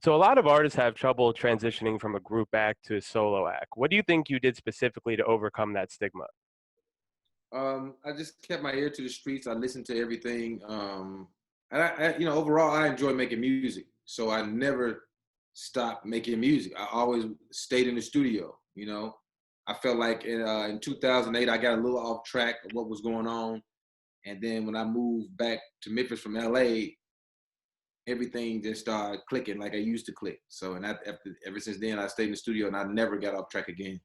So a lot of artists have trouble transitioning from a group act to a solo act. What do you think you did specifically to overcome that stigma? I just kept my ear to the streets. I listened to everything. Overall, I enjoy making music. So I never stopped making music. I always stayed in the studio. I felt like in 2008, I got a little off track of what was going on. And then when I moved back to Memphis from LA, everything just started clicking like I used to click. So, ever since then, I stayed in the studio and I never got off track again.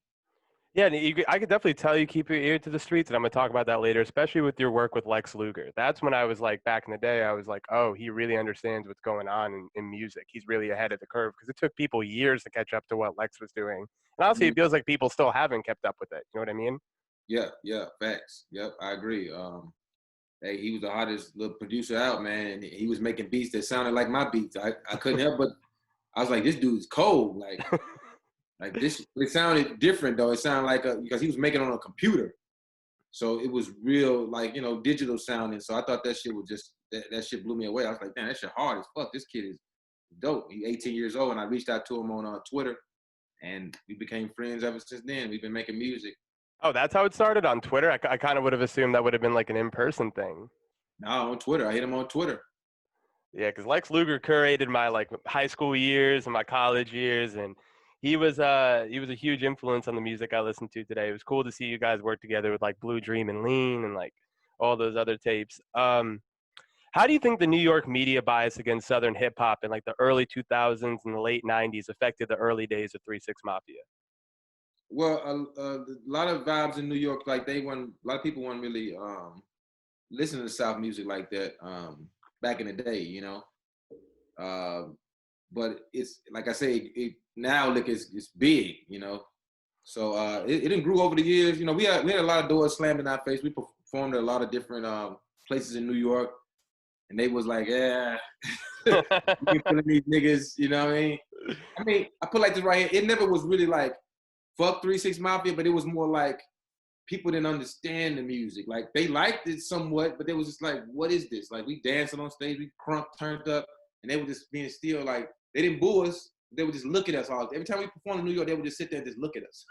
Yeah, and I could definitely tell you keep your ear to the streets, and I'm gonna talk about that later, especially with your work with Lex Luger. That's when I was like, back in the day, I was like, oh, he really understands what's going on in music. He's really ahead of the curve because it took people years to catch up to what Lex was doing. And honestly, it feels like people still haven't kept up with it. You know what I mean? Yeah, yeah, facts. Yep, I agree. Hey, he was the hottest little producer out, man. And he was making beats that sounded like my beats. I couldn't help but I was like, this dude's cold. Like this, it sounded different though. It sounded like because he was making it on a computer, so it was real, like digital sounding. So I thought that shit was just that shit blew me away. I was like, damn, that shit hard as fuck. This kid is dope. He's 18 years old, and I reached out to him on Twitter, and we became friends ever since then. We've been making music. Oh, that's how it started on Twitter. I kind of would have assumed that would have been like an in-person thing. Now on Twitter, I hit him on Twitter. Yeah, because Lex Luger curated my like high school years and my college years, and he was a huge influence on the music I listened to today. It was cool to see you guys work together with like Blue Dream and Lean and like all those other tapes. How do you think the New York media bias against Southern hip hop in like the early 2000s and the late 90s affected the early days of 3 6 Mafia? Well, a lot of vibes in New York, like a lot of people weren't really listen to South music like that back in the day. Uh, but it's like I say, now look, it's big. So it didn't grew over the years. We had a lot of doors slammed in our face. We performed at a lot of different places in New York, and they was like, yeah, you ain't feeling these niggas. You know what I mean? I put like this right here. It never was really like fuck 3 6 Mafia, but it was more like people didn't understand the music. Like they liked it somewhat, but they was just like, what is this? Like we dancing on stage, we crunk turned up, and they were just being still like they didn't boo us. They would just look at us all. Every time we performed in New York, they would just sit there and just look at us.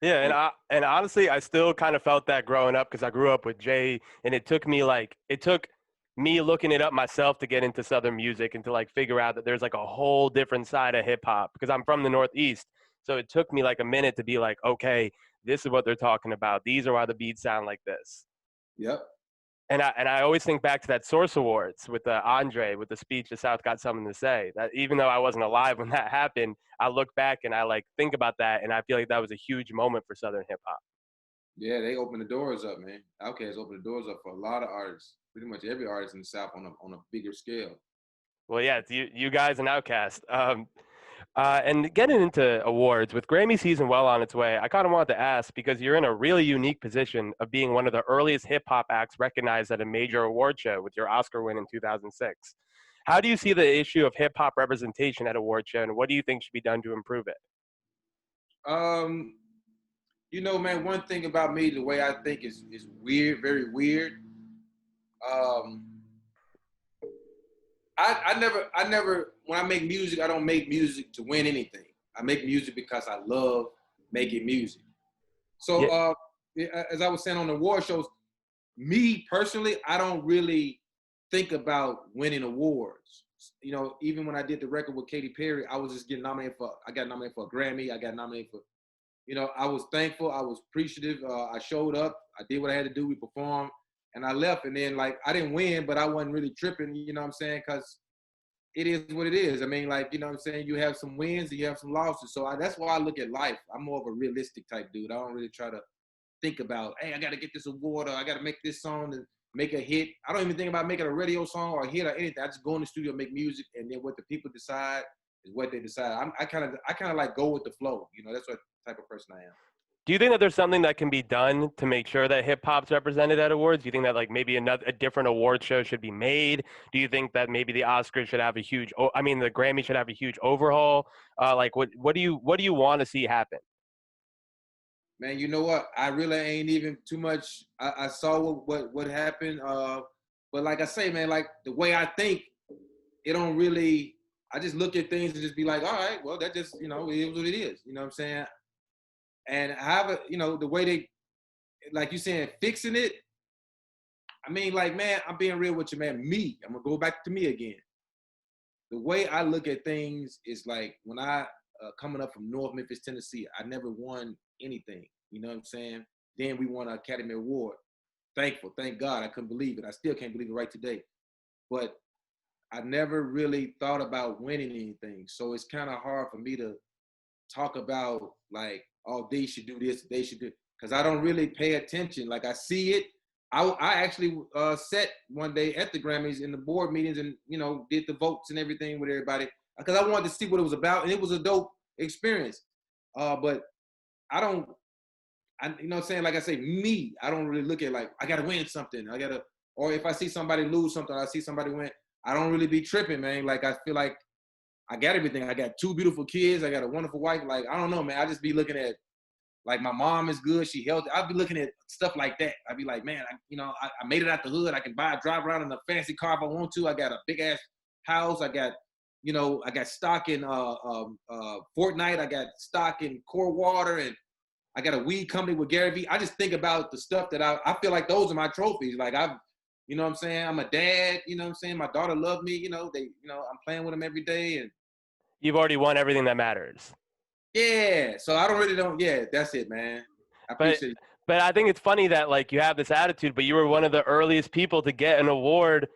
Yeah, and honestly, I still kind of felt that growing up because I grew up with Jay, and it took me looking it up myself to get into Southern music and to like figure out that there's like a whole different side of hip hop because I'm from the Northeast. So it took me like a minute to be like, okay, this is what they're talking about. These are why the beats sound like this. Yep. And I always think back to that Source Awards with Andre with the speech. The South got something to say. That even though I wasn't alive when that happened, I look back and I like think about that, and I feel like that was a huge moment for Southern hip hop. Yeah, they opened the doors up, man. Outkast opened the doors up for a lot of artists. Pretty much every artist in the South on a bigger scale. Well, yeah, it's you guys and Outkast. And getting into awards with Grammy season well on its way, I kind of wanted to ask because you're in a really unique position of being one of the earliest hip hop acts recognized at a major award show with your Oscar win in 2006. How do you see the issue of hip hop representation at award show, and what do you think should be done to improve it? Um, man, one thing about me, the way I think is weird, very weird. Um, I never, when I make music, I don't make music to win anything. I make music because I love making music. So, Yeah, as I was saying on the award shows, me personally, I don't really think about winning awards. Even when I did the record with Katy Perry, I was just I got nominated for a Grammy. I got nominated for, I was thankful. I was appreciative. I showed up. I did what I had to do. We performed. And I left, and then like I didn't win, but I wasn't really tripping, you know what I'm saying? Because it is what it is. I mean, like, you know what I'm saying? You have some wins and you have some losses. So that's why I look at life. I'm more of a realistic type dude. I don't really try to think about, hey, I got to get this award or I got to make this song and make a hit. I don't even think about making a radio song or a hit or anything. I just go in the studio, make music, and then what the people decide is what they decide. I kind of like go with the flow. That's what type of person I am. do you think that there's something that can be done to make sure that hip hop's represented at awards? Do you think that like maybe a different award show should be made? Do you think that maybe the Oscars should have the Grammy should have a huge overhaul? Like what do you want to see happen? Man, you know what? I really ain't even too much. I saw what happened. But like I say, man, like the way I think, it don't really I just look at things and just be like, all right, well, that just, it is what it is. You know what I'm saying? And I have the way they, like you saying, fixing it. I mean, like, man, I'm being real with you, man. I'm gonna go back to me again. The way I look at things is like when I coming up from North Memphis, Tennessee, I never won anything. You know what I'm saying? Then we won an Academy Award. Thankful, thank God. I couldn't believe it. I still can't believe it right today. But I never really thought about winning anything. So it's kind of hard for me to talk about like, oh, they should do this, they should do, because I don't really pay attention. Like I see it. I actually sat one day at the Grammys in the board meetings and, did the votes and everything with everybody because I wanted to see what it was about. And it was a dope experience. But I don't, you know what I'm saying? Like I say, me, I don't really look at like, I got to win something. Or if I see somebody lose something, I see somebody win, I don't really be tripping, man. Like I feel like I got everything. I got 2 beautiful kids. I got a wonderful wife. Like, I don't know, man. I just be looking at, like, my mom is good. She healthy. I'll be looking at stuff like that. I'd be like, man, I made it out the hood. I can drive around in a fancy car if I want to. I got a big ass house. I got, I got stock in Fortnite. I got stock in Core Water, and I got a weed company with Gary Vee. I just think about the stuff that I feel like those are my trophies. Like you know what I'm saying? I'm a dad, you know what I'm saying? My daughter loved me, I'm playing with them every day. And You've already won everything that matters. yeah. So I that's it, man. I appreciate it. But I think it's funny that like you have this attitude, but you were one of the earliest people to get an award.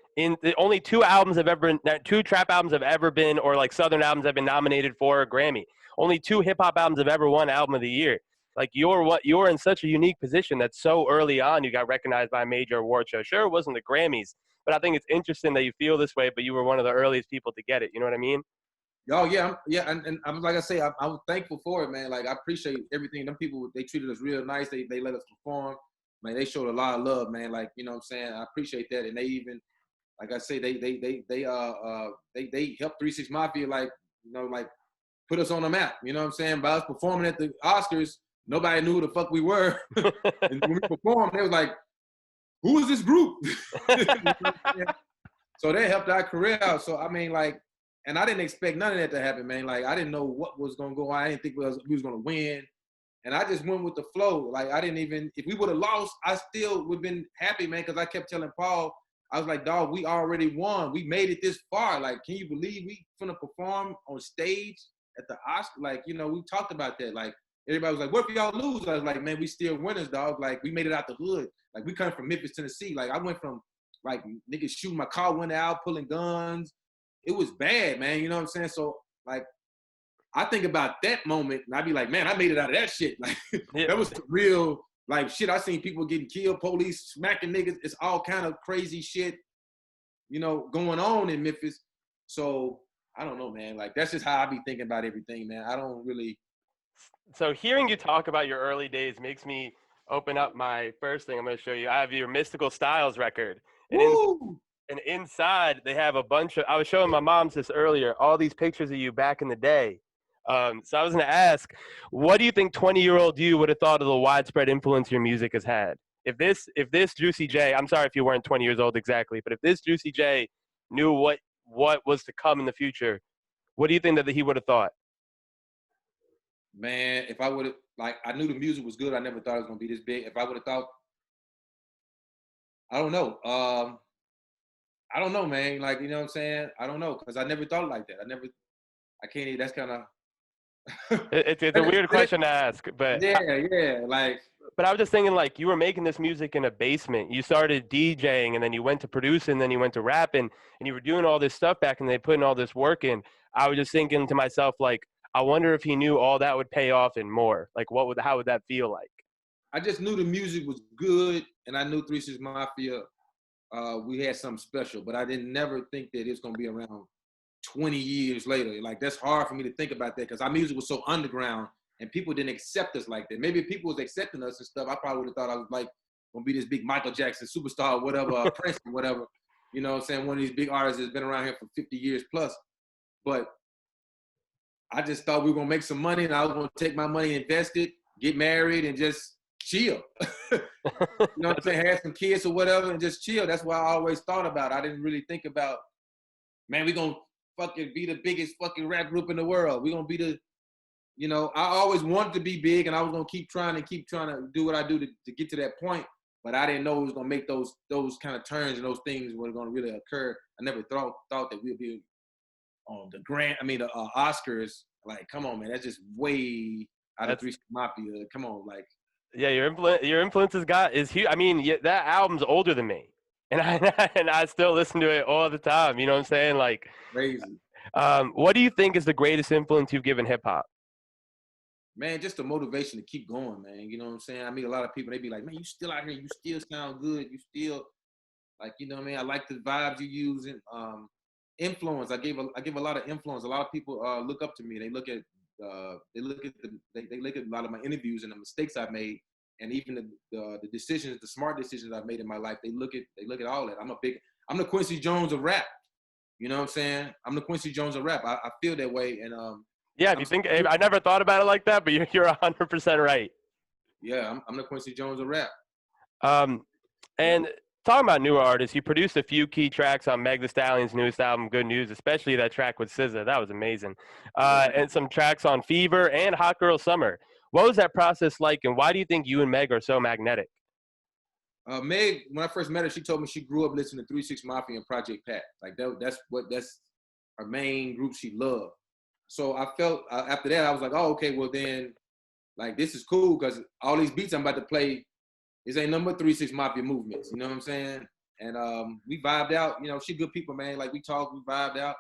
Only 2 trap albums have ever been, or like Southern albums have been nominated for a Grammy. Only 2 hip hop albums have ever won Album of the Year. Like you're in such a unique position that so early on you got recognized by a major award show. Sure, it wasn't the Grammys, but I think it's interesting that you feel this way, but you were one of the earliest people to get it. You know what I mean? Oh yeah, and I'm like I say, I'm thankful for it, man. Like I appreciate everything. Them people, they treated us real nice. They let us perform. Man, they showed a lot of love, man. Like, you know what I'm saying? I appreciate that. And they even, like I say, they helped 3 6 Mafia, like, like put us on the map. You know what I'm saying? By us performing at the Oscars, nobody knew who the fuck we were. And when we performed, they was like, who is this group? So they helped our career out. So I mean, like, and I didn't expect none of that to happen, man. Like, I didn't know what was gonna go on. I didn't think we was gonna win. And I just went with the flow. Like, I didn't even, if we would have lost, I still would have been happy, man, because I kept telling Paul, I was like, dog, we already won. We made it this far. Like, can you believe we finna perform on stage at the Oscar? Like, we talked about that. Like, everybody was like, what if y'all lose? I was like, man, we still winners, dog. Like, we made it out the hood. Like, we come from Memphis, Tennessee. Like, I went from, like, niggas shooting my car window out, pulling guns. It was bad, man. You know what I'm saying? So, like, I think about that moment, and I be like, man, I made it out of that shit. Like, yeah. That was real, like, shit. I seen people getting killed, police smacking niggas. It's all kind of crazy shit, going on in Memphis. So, I don't know, man. Like, that's just how I be thinking about everything, man. I don't really. So hearing you talk about your early days makes me open up my first thing I'm going to show you. I have your Mystical Styles record. And inside, they have a bunch of – I was showing my mom this earlier, all these pictures of you back in the day. So I was going to ask, what do you think 20-year-old you would have thought of the widespread influence your music has had? If this Juicy J – I'm sorry if you weren't 20 years old exactly, but if this Juicy J knew what was to come in the future, what do you think that he would have thought? Man, if I would have – like, I knew the music was good. I never thought it was going to be this big. If I would have thought – I don't know. I don't know, man. Like, you know what I'm saying? I don't know, because I never thought like that. I can't even, that's kind of. It's a weird question to ask, but. Yeah, like. But I was just thinking, like, you were making this music in a basement. You started DJing, and then you went to producing, and then you went to rapping, and you were doing all this stuff back, and they putting all this work in. I was just thinking to myself, like, I wonder if he knew all that would pay off and more. Like, how would that feel like? I just knew the music was good, and I knew 3 6 Mafia. We had something special, but I didn't never think that it's gonna be around 20 years later. Like, that's hard for me to think about that, because our music was so underground and people didn't accept us like that. Maybe if people was accepting us and stuff, I probably would have thought I was like gonna be this big Michael Jackson superstar or whatever, Prince or whatever. You know what I'm saying? One of these big artists that's been around here for 50 years plus. But I just thought we were gonna make some money, and I was gonna take my money, invest it, get married, and just chill. You know what I'm saying? Have some kids or whatever and just chill. That's what I always thought about. I didn't really think about, man, we gonna fucking be the biggest fucking rap group in the world. We're gonna be the, you know, I always wanted to be big, and I was gonna keep trying to do what I do to get to that point. But I didn't know it was gonna make those kind of turns and those things were gonna really occur. I never thought that we'd be on the Oscars. Like, come on, man, that's just way out of 3 6 Mafia. Come on, like. Yeah, your influence is huge. I mean, that album's older than me, and I still listen to it all the time. You know what I'm saying? Like, crazy. What do you think is the greatest influence you've given hip hop? Man, just the motivation to keep going, man. You know what I'm saying? I meet a lot of people. They be like, man, you still out here. You still sound good. You still, like, you know what I mean? I like the vibes you use and influence. I give a lot of influence. A lot of people look up to me. They look at they look at a lot of my interviews and the mistakes I've made, and even the decisions, the smart decisions I've made in my life. They look at all that. I'm the Quincy Jones of rap. You know what I'm saying? I'm the Quincy Jones of rap. I feel that way, and yeah. If you think, I never thought about it like that, but you're 100% right. Yeah, I'm the Quincy Jones of rap. And talking about newer artists, you produced a few key tracks on Meg Thee Stallion's newest album, Good News, especially that track with SZA. That was amazing. And some tracks on Fever and Hot Girl Summer. What was that process like, and why do you think you and Meg are so magnetic? Meg, when I first met her, she told me she grew up listening to 3 6 Mafia and Project Pat. Like that's her main group she loved. So I felt after that, I was like, oh, okay, well then, like, this is cool because all these beats I'm about to play, this ain't number 3 6 Mafia movements. You know what I'm saying? And we vibed out. You know, she good people, man. Like, we talked, we vibed out.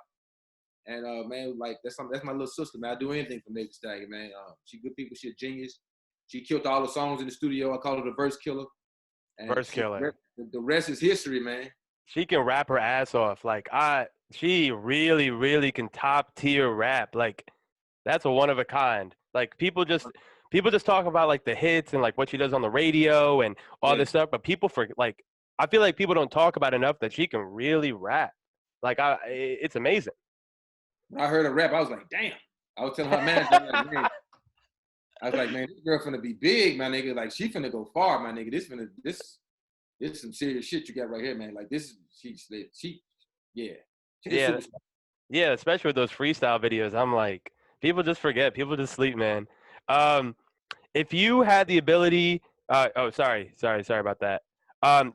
And man, like, that's my little sister, man. I do anything for Meg Thee Stallion, man. She good people. She a genius. She killed all the songs in the studio. I call her the verse killer. And verse killer. The rest is history, man. She can rap her ass off. Like, she really, really can top tier rap. Like, that's a one of a kind. Like, people just talk about like the hits and like what she does on the radio and all this stuff, but I feel like people don't talk about enough that she can really rap. Like, it's amazing. When I heard her rap, I was like, damn. I was telling her manager, like, man, I was like, man, this girl finna be big, my nigga. Like, she finna go far, my nigga. This some serious shit you got right here, man. Like, yeah, especially with those freestyle videos. I'm like, people just forget, people just sleep, man. If you had the ability, sorry about that.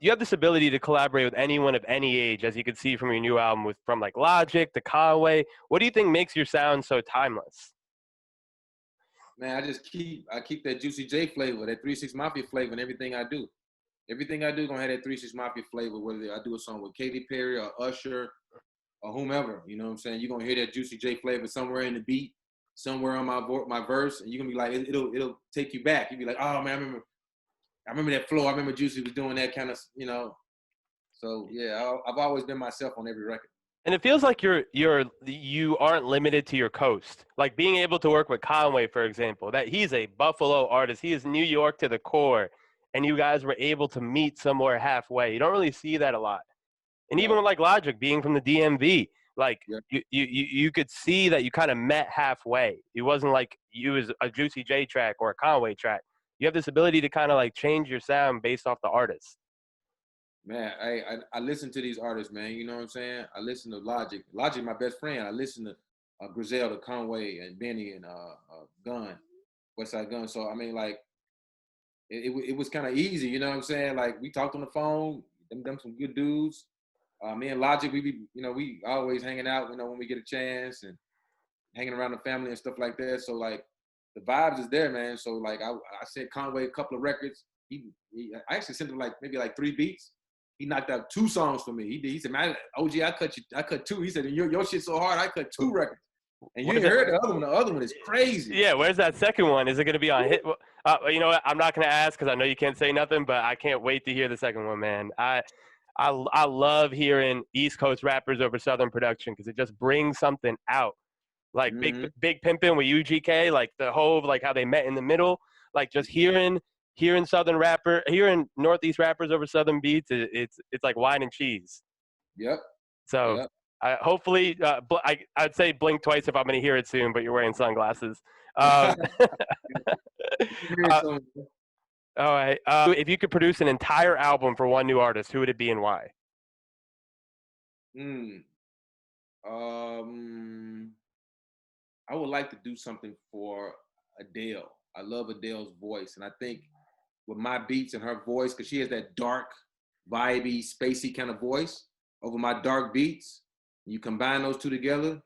You have this ability to collaborate with anyone of any age, as you can see from your new album, from like Logic to Conway. What do you think makes your sound so timeless? Man, I keep that Juicy J flavor, that 3 6 Mafia flavor in everything I do. Everything I do gonna have that 3 6 Mafia flavor, whether I do a song with Katy Perry or Usher or whomever. You know what I'm saying? You're gonna hear that Juicy J flavor somewhere in the beat, somewhere on my verse, and you're gonna be like, it'll take you back. You'll be like, oh man, I remember that flow. I remember Juicy was doing that kind of, you know. So yeah, I've always been myself on every record. And it feels like you aren't limited to your coast. Like being able to work with Conway, for example, that he's a Buffalo artist. He is New York to the core, and you guys were able to meet somewhere halfway. You don't really see that a lot. And even with like Logic being from the DMV, like you could see that you kind of met halfway. It wasn't like you was a Juicy J track or a Conway track. You have this ability to kind of like change your sound based off the artist. Man, I listen to these artists, man. You know what I'm saying? I listen to Logic. Logic, my best friend. I listen to Griselda, Conway, and Benny, and Gun, Westside Gun. So I mean, like, it was kind of easy. You know what I'm saying? Like, we talked on the phone. Them some good dudes. Me and Logic, we always hanging out. You know, when we get a chance and hanging around the family and stuff like that. So like, the vibes is there, man. So like, I sent Conway a couple of records. I actually sent him maybe 3 beats. He knocked out 2 songs for me. He said, man, OG, I cut 2. He said, your shit's so hard, I cut 2 records. And you ain't heard the other one. The other one is crazy. Yeah, where's that second one? Is it going to be on hit? You know what? I'm not going to ask because I know you can't say nothing, but I can't wait to hear the second one, man. I love hearing East Coast rappers over Southern production because it just brings something out. Like Big Pimpin' with UGK, like the whole, like how they met in the middle, like just hearing Northeast rappers over Southern beats, it's like wine and cheese. Yep. So yep. Hopefully, I'd say blink twice if I'm going to hear it soon, but you're wearing sunglasses. All right. If you could produce an entire album for one new artist, who would it be and why? Um, I would like to do something for Adele. I love Adele's voice, and I think with my beats and her voice, because she has that dark, vibey, spacey kind of voice over my dark beats. You combine those two together,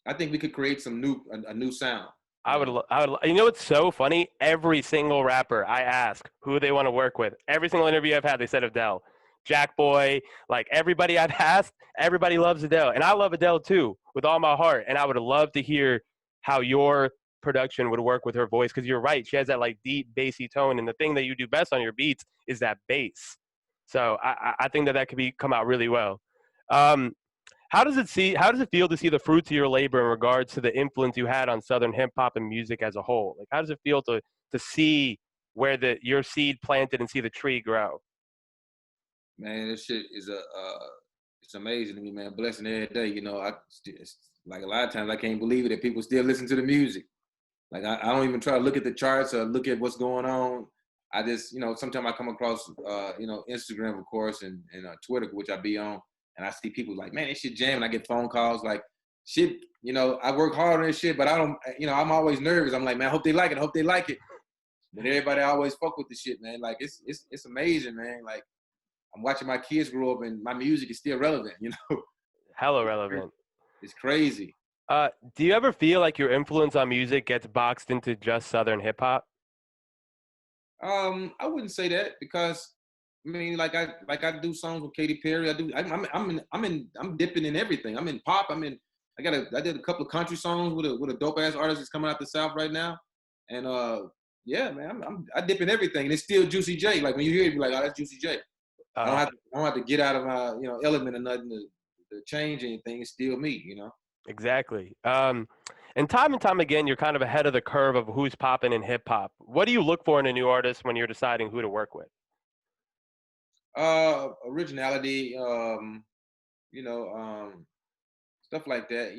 I think we could create a new sound. You know, You know what's so funny? Every single rapper I ask who they want to work with, every single interview I've had, they said Adele. Jack Boy, like everybody I've asked, everybody loves Adele. And I love Adele too, with all my heart. And I would love to hear how your production would work with her voice, because you're right. She has that like deep, bassy tone. And the thing that you do best on your beats is that bass. So I think that could come out really well. Um, how does it feel to see the fruits of your labor in regards to the influence you had on Southern hip hop and music as a whole? Like, how does it feel to see where your seed planted and see the tree grow? man, this shit is it's amazing to me, man. Blessing every day. You know, it's like a lot of times I can't believe it that people still listen to the music. Like I don't even try to look at the charts or look at what's going on. I just, sometimes I come across, Instagram, of course, and Twitter, which I be on, and I see people like, man, this shit jamming. I get phone calls like, shit, I work hard on this shit, but I don't, I'm always nervous. I'm like, man, I hope they like it. I hope they like it. But everybody always fuck with the shit, man. Like it's amazing, man. Like I'm watching my kids grow up, and my music is still relevant. Hella relevant. It's crazy. Do you ever feel like your influence on music gets boxed into just Southern hip hop? I wouldn't say that because I mean, like I do songs with Katy Perry. I'm dipping in everything. I'm in pop. I did a couple of country songs with a dope ass artist that's coming out the South right now, and yeah, man, I dip in everything, and it's still Juicy J. Like when you hear it, you're like, oh, that's Juicy J. I don't have to get out of my element or nothing to change anything. It's still me. Exactly. And time again, you're kind of ahead of the curve of who's popping in hip hop. What do you look for in a new artist when you're deciding who to work with? Originality, you know, stuff like that.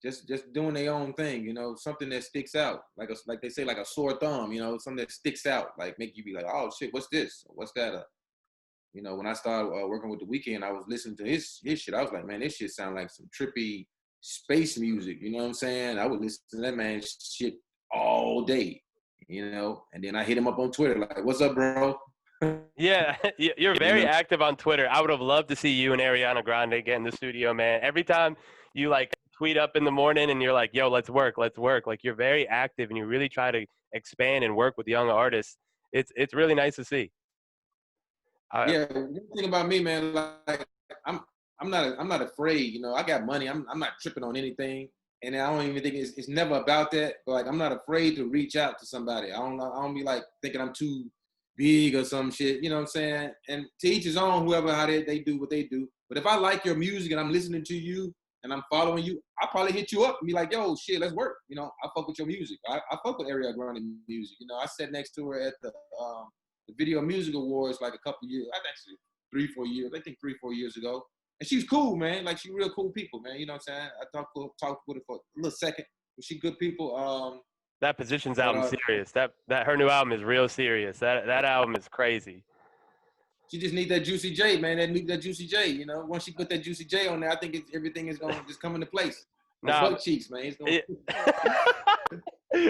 Just doing their own thing. Something that sticks out, like they say, like a sore thumb. Something that sticks out, like make you be like, oh shit, what's this? What's that? When I started working with The Weeknd, I was listening to his shit. I was like, man, this shit sound like some trippy space music. You know what I'm saying? I would listen to that man's shit all day. And then I hit him up on Twitter, like, what's up, bro? Yeah, you're very active on Twitter. I would have loved to see you and Ariana Grande get in the studio, man. Every time you like tweet up in the morning and you're like, yo, let's work. Like you're very active and you really try to expand and work with young artists. It's really nice to see. Yeah, one thing about me, man, like I'm not afraid. I got money. I'm not tripping on anything, and I don't even think it's never about that. But like, I'm not afraid to reach out to somebody. I don't be like thinking I'm too big or some shit. You know what I'm saying? And to each his own. Whoever how they do what they do. But if I like your music and I'm listening to you and I'm following you, I'll probably hit you up and be like, yo, shit, let's work. I fuck with your music. I fuck with Ariana Grande music. I sat next to her at the Video Music Awards like a couple years, actually 3-4 years, I think 3-4 years ago. And she's cool, man. Like, she real cool people, man. You know what I'm saying? I talked with her for a little second. But she good people. That Positions album serious. That her new album is real serious. That album is crazy. She just need that Juicy J, man. That Juicy J. Once she put that Juicy J on there, I think everything is gonna just come into place. Butt cheeks, man. It's gonna...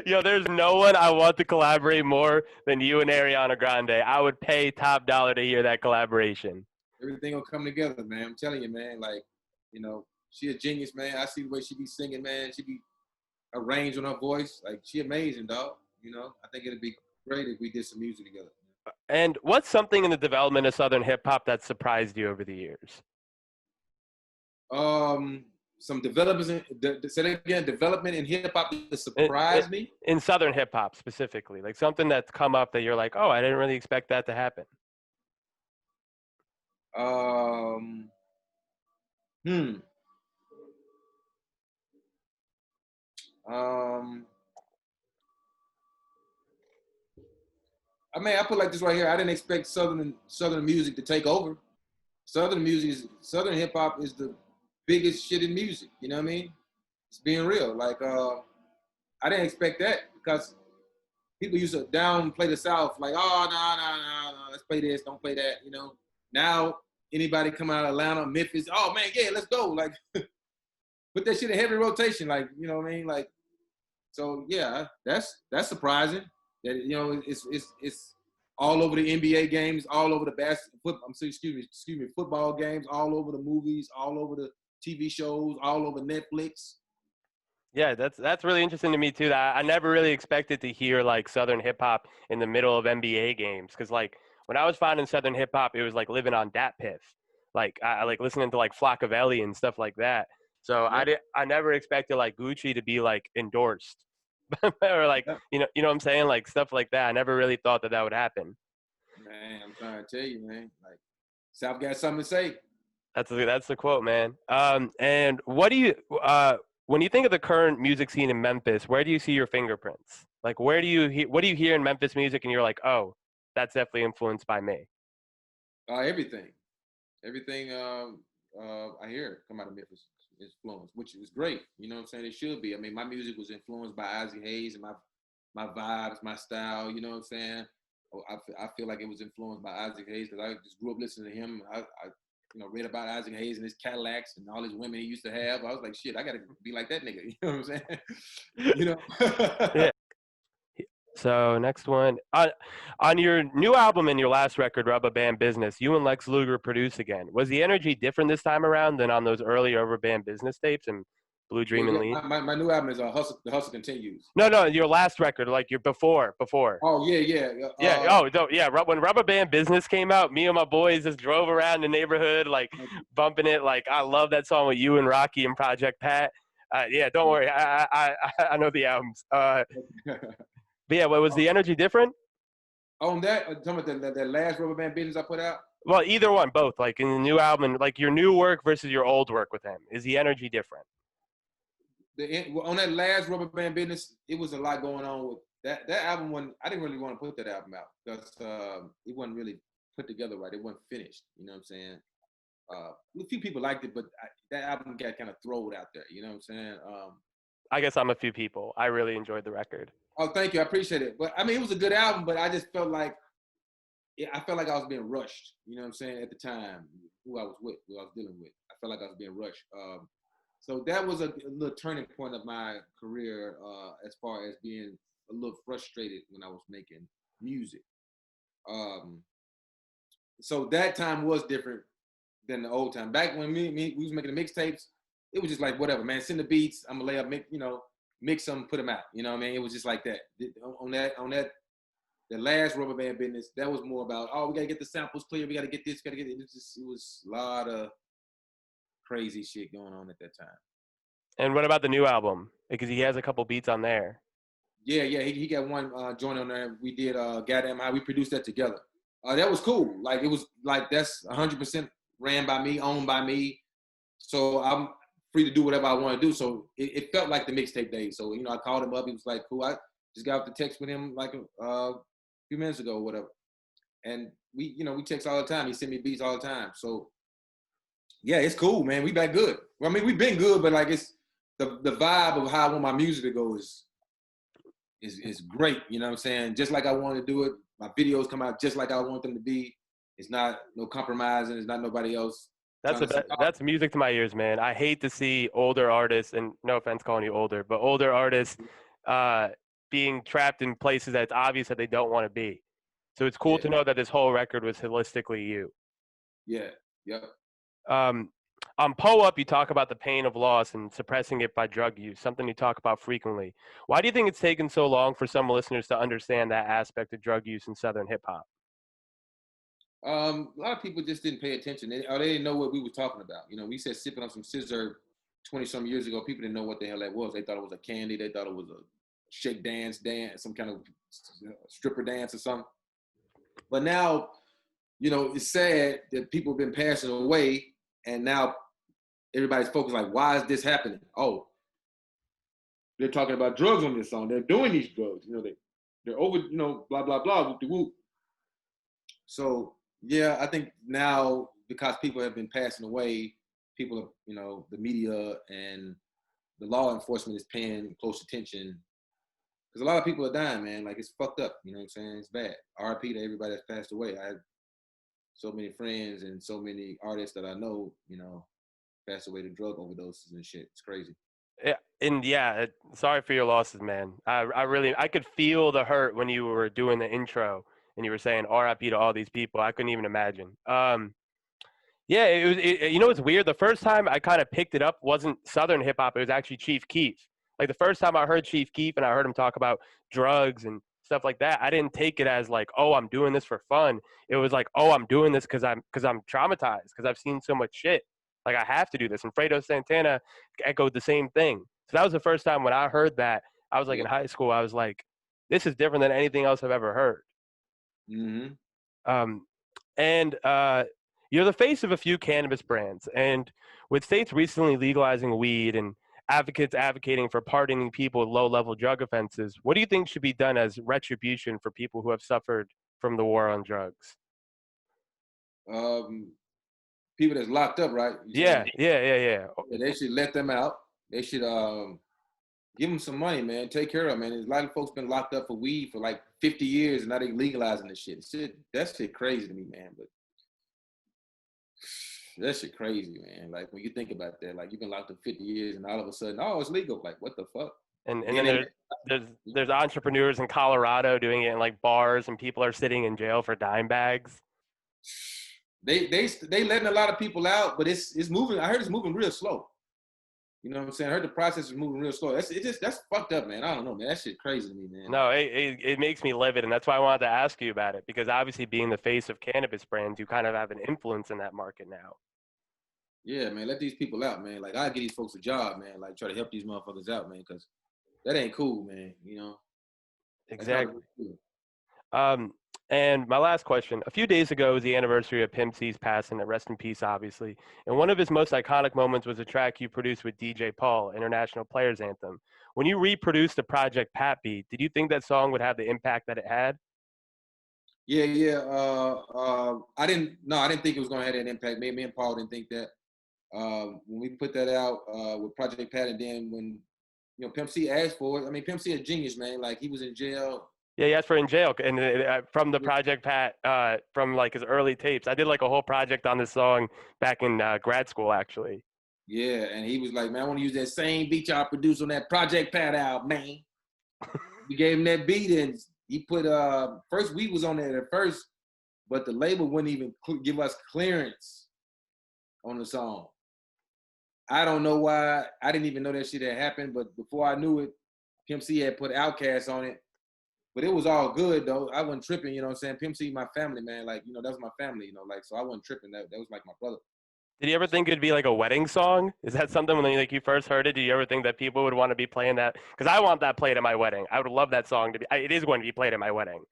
Yo, there's no one I want to collaborate more than you and Ariana Grande. I would pay top dollar to hear that collaboration. Everything will come together, man. I'm telling you, man. Like, she a genius, man. I see the way she be singing, man. She be arranged on her voice. Like, she amazing, dog. I think it'd be great if we did some music together. And what's something in the development of Southern hip hop that surprised you over the years? Some developments say that again, development in hip hop that surprised me? In Southern hip hop specifically. Like something that's come up that you're like, oh, I didn't really expect that to happen. I put like this right here. I didn't expect Southern music to take over. Southern hip hop is the biggest shit in music. You know what I mean? It's being real. Like, I didn't expect that because people used to downplay the South. Like, oh, no, let's play this, don't play that. Now anybody come out of Atlanta, Memphis, oh man, yeah, let's go. Like put that shit in heavy rotation. Like, you know what I mean? Like, so yeah, that's surprising. That, you know, it's all over the NBA games, all over the football games, all over the movies, all over the TV shows, all over Netflix. Yeah, that's really interesting to me too. That I never really expected to hear like Southern hip hop in the middle of NBA games, because like when I was finding Southern hip hop, it was like living on Dat Piff, like I like listening to like Flockavelli and stuff like that. So Yeah. I never expected like Gucci to be like endorsed or like Yeah. you know what I'm saying, like stuff like that. I never really thought that that would happen. Man, I'm trying to tell you, man. Like, South got something to say. That's the quote, man. And what do you when you think of the current music scene in Memphis, where do you see your fingerprints? Like, where do you what do you hear in Memphis music, and you're like, oh, that's definitely influenced by me. Everything I hear come out of Memphis is influenced, which is great. You know what I'm saying? It should be. I mean, my music was influenced by Isaac Hayes and my vibes, my style. You know what I'm saying? I feel like it was influenced by Isaac Hayes because I just grew up listening to him. I read about Isaac Hayes and his Cadillacs and all his women he used to have. I was like, shit, I gotta be like that nigga. You know what I'm saying? You know. Yeah. So next one on your new album and your last record, Rubber Band Business, you and Lex Luger produce again. Was the energy different this time around than on those early Rubber Band Business tapes and Blue Well, Dream and yeah, Lean? my new album is Hustle. The Hustle Continues. No, your last record, like your before. Oh yeah. Yeah. Oh, no, yeah. When Rubber Band Business came out, me and my boys just drove around the neighborhood, like bumping it. Like I love that song with you and Rocky and Project Pat. Yeah, don't worry. I know the albums. But yeah, what was the energy different? On that, talking about that last Rubber Band Business I put out. Well, either one, both. Like in the new album, like your new work versus your old work with him. Is the energy different? On that last Rubber Band Business, it was a lot going on with that album. When I didn't really want to put that album out because it wasn't really put together right. It wasn't finished. You know what I'm saying? A few people liked it, but that album got kind of thrown out there. You know what I'm saying? I guess I'm a few people. I really enjoyed the record. Oh, thank you. I appreciate it. But I mean, it was a good album, but I just felt like I was being rushed. You know what I'm saying? At the time, who I was dealing with, I felt like I was being rushed. So that was a little turning point of my career as far as being a little frustrated when I was making music. So that time was different than the old time. Back when we was making the mixtapes, it was just like whatever, man. Send the beats. I'm gonna lay up, mix them, put them out. You know what I mean? It was just like that. On that, the last Rubber Band Business, that was more about, oh, we gotta get the samples clear. We gotta get this. Gotta get it. It was a lot of crazy shit going on at that time. And what about the new album? Because he has a couple beats on there. Yeah, he got one joint on there. We did Goddamn High. We produced that together. That was cool. Like, it was like, that's 100% ran by me, owned by me. So I'm free to do whatever I want to do. So it felt like the mixtape days. So, I called him up. He was like, cool. I just got off the text with him like a few minutes ago or whatever. And we text all the time. He sent me beats all the time. So yeah, it's cool, man. We back good. Well, I mean, we've been good, but like it's the vibe of how I want my music to go is great. You know what I'm saying? Just like I want to do it. My videos come out just like I want them to be. It's not no compromising. It's not nobody else. That's music to my ears, man. I hate to see older artists, and no offense calling you older, but older artists being trapped in places that it's obvious that they don't want to be. So it's cool to know that this whole record was holistically you. Yeah. Yep. On Pull Up, you talk about the pain of loss and suppressing it by drug use, something you talk about frequently. Why do you think it's taken so long for some listeners to understand that aspect of drug use in Southern hip hop? A lot of people just didn't pay attention. They didn't know what we were talking about. We said sipping on some scissor 20-some years ago. People didn't know what the hell that was. They thought it was a candy. They thought it was a shake dance, some kind of stripper dance or something. But now, it's sad that people have been passing away, and now everybody's focused like, why is this happening? Oh, they're talking about drugs on this song. They're doing these drugs. They're over, blah, blah, blah, whoop de whoop. So, yeah, I think now because people have been passing away, people are, the media and the law enforcement is paying close attention because a lot of people are dying, man. Like, it's fucked up. You know what I'm saying? It's bad. RIP to everybody that's passed away. so many friends and so many artists that I know, you know, passed away to drug overdoses and shit. It's crazy. Yeah, and yeah, sorry for your losses, man. I really, I could feel the hurt when you were doing the intro and you were saying RIP to all these people. I couldn't even imagine. Yeah, it was. You know, it's weird. The first time I kind of picked it up wasn't Southern hip hop. It was actually Chief Keef. Like the first time I heard Chief Keef and I heard him talk about drugs and stuff like that, I didn't take it as like, oh, I'm doing this for fun. It was like, oh, I'm doing this because I'm traumatized because I've seen so much shit. Like I have to do this. And Fredo Santana echoed the same thing. So that was the first time when I heard that. I was like Yeah. in high school. I was like, this is different than anything else I've ever heard. Mm-hmm. Um, and you're the face of a few cannabis brands. And with states recently legalizing weed and advocates advocating for pardoning people with low-level drug offenses, what do you think should be done as retribution for people who have suffered from the war on drugs? People that's locked up, right? You Yeah, saying? yeah, yeah, yeah. Yeah, they should let them out. They should give them some money, man. Take care of them, man. There's a lot of folks been locked up for weed for like 50 years, and now they legalizing this shit. That shit crazy to me, man. But that shit crazy, man. Like when you think about that, like you've been locked up 50 years, and all of a sudden, oh, it's legal. Like what the fuck? And Then then there's entrepreneurs in Colorado doing it in like bars, and people are sitting in jail for dime bags. they letting a lot of people out, but it's moving. I heard it's moving real slow. You know what I'm saying? I heard the process is moving real slow. That's fucked up, man. I don't know, man. That shit crazy to me, man. No, it makes me livid, and that's why I wanted to ask you about it because obviously, being the face of cannabis brands, you kind of have an influence in that market now. Yeah, man. Let these people out, man. Like I give these folks a job, man. Like try to help these motherfuckers out, man. Because that ain't cool, man. You know. That's not Exactly. cool. Um, and my last question: a few days ago was the anniversary of Pimp C's passing. Rest in peace, obviously. And one of his most iconic moments was a track you produced with DJ Paul, International Players Anthem. When you reproduced the Project Pat beat, did you think that song would have the impact that it had? Yeah, yeah. I didn't. No, I didn't think it was gonna have that impact. Me and Paul didn't think that. When we put that out with Project Pat, and then when Pimp C asked for it, I mean, Pimp C a genius, man. Like he was in jail. Yeah, yes, for in jail, and from the Project Pat, from like his early tapes, I did like a whole project on this song back in grad school, actually. Yeah, and he was like, man, I want to use that same beat y'all produced on that Project Pat out, man. We gave him that beat, and he put first we was on there at first, but the label wouldn't even give us clearance on the song. I don't know why. I didn't even know that shit had happened, but before I knew it, Pimp C had put Outkast on it. But it was all good though. I wasn't tripping, you know what I'm saying? Pimp C, my family, man. Like, that was my family, like, so I wasn't tripping. That was like my brother. Did you ever think it'd be like a wedding song? Is that something when like you first heard it? Did you ever think that people would want to be playing that? Because I want that played at my wedding. I would love that song to be. It is going to be played at my wedding.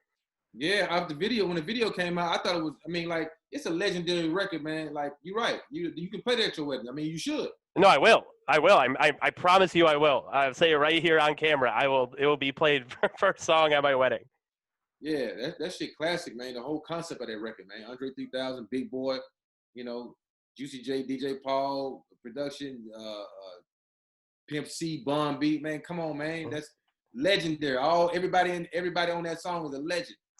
Yeah, after when the video came out, I thought it was. I mean, like, it's a legendary record, man. Like, you're right. You can play that at your wedding. I mean, you should. No, I will. I will. I promise you, I will. I'll say it right here on camera. I will. It will be played first song at my wedding. Yeah, that shit classic, man. The whole concept of that record, man. Andre 3000, Big Boy, Juicy J, DJ Paul, production, Pimp C, Bun Beat, man. Come on, man. That's legendary. Everybody on that song was a legend.